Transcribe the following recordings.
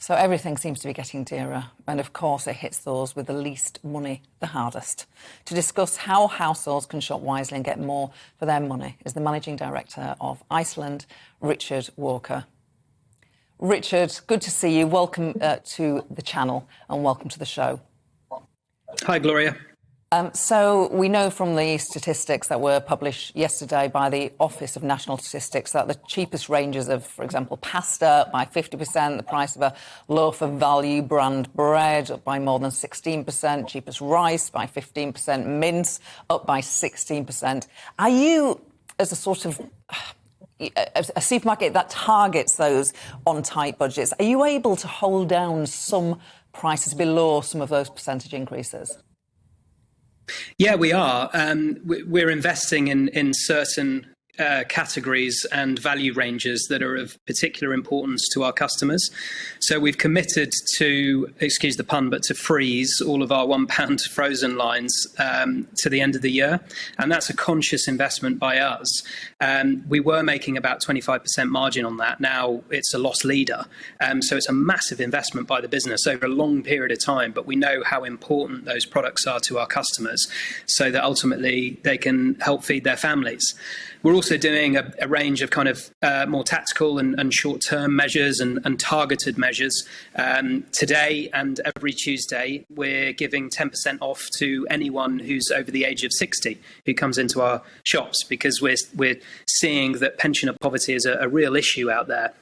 So everything seems to be getting dearer, and of course it hits those with the least money the hardest. To discuss how households can shop wisely and get more for their money is the Managing Director of Iceland, Richard Walker. Richard, good to see you. Welcome to the channel and welcome to the show. Hi, Gloria. So we know from the statistics that were published yesterday by the Office of National Statistics that the cheapest ranges of, for example, pasta up by 50%, the price of a loaf of value brand bread up by more than 16%, cheapest rice by 15%, mince up by 16%. Are you, as a sort of a supermarket that targets those on tight budgets, are you able to hold down some prices below some of those percentage increases? Yeah, we are. We're investing in certain categories and value ranges that are of particular importance to our customers. So we've committed to, excuse the pun, but to freeze all of our £1 frozen lines to the end of the year. And that's a conscious investment by us. We were making about 25% margin on that. Now it's a loss leader. So it's a massive investment by the business over a long period of time. But we know how important those products are to our customers so that ultimately they can help feed their families. We're also doing a range of kind of more tactical and short-term measures and targeted measures. Today and every Tuesday, we're giving 10% off to anyone who's over the age of 60 who comes into our shops, because we're seeing that pensioner poverty is a real issue out there.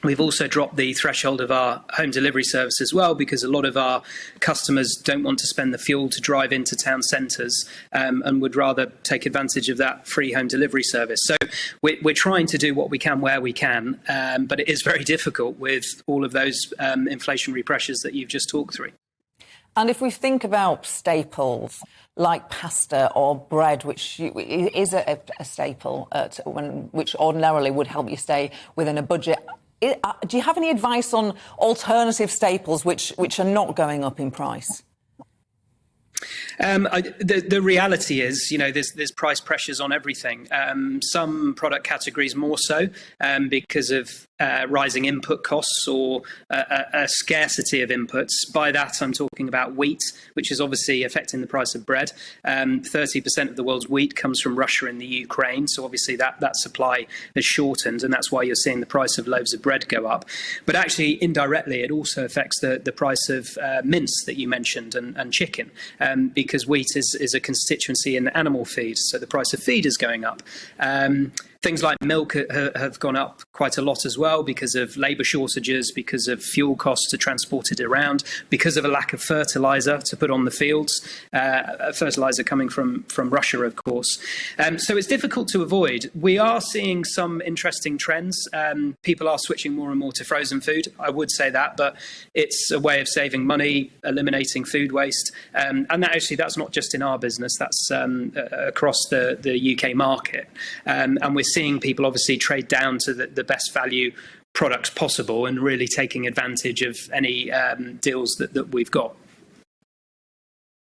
We've also dropped the threshold of our home delivery service as well, because a lot of our customers don't want to spend the fuel to drive into town centres and would rather take advantage of that free home delivery service. So we're trying to do what we can where we can, but it is very difficult with all of those inflationary pressures that you've just talked through. And if we think about staples like pasta or bread, which is a staple, which ordinarily would help you stay within a budget, do you have any advice on alternative staples which are not going up in price? The reality is, you know, there's price pressures on everything. Some product categories more so because of rising input costs or a scarcity of inputs. By that, I'm talking about wheat, which is obviously affecting the price of bread. 30% of the world's wheat comes from Russia and the Ukraine. So obviously that supply has shortened, and that's why you're seeing the price of loaves of bread go up. But actually, indirectly, it also affects the price of mince that you mentioned and chicken. Because wheat is a constituency in animal feed, so the price of feed is going up. Things like milk have gone up quite a lot as well because of labour shortages, because of fuel costs to transport it around, because of a lack of fertiliser to put on the fields, fertiliser coming from Russia, of course. So it's difficult to avoid. We are seeing some interesting trends. People are switching more and more to frozen food. I would say that, but it's a way of saving money, eliminating food waste. And that's not just in our business, that's across the UK market. And we're seeing people obviously trade down to the best value products possible and really taking advantage of any deals that we've got.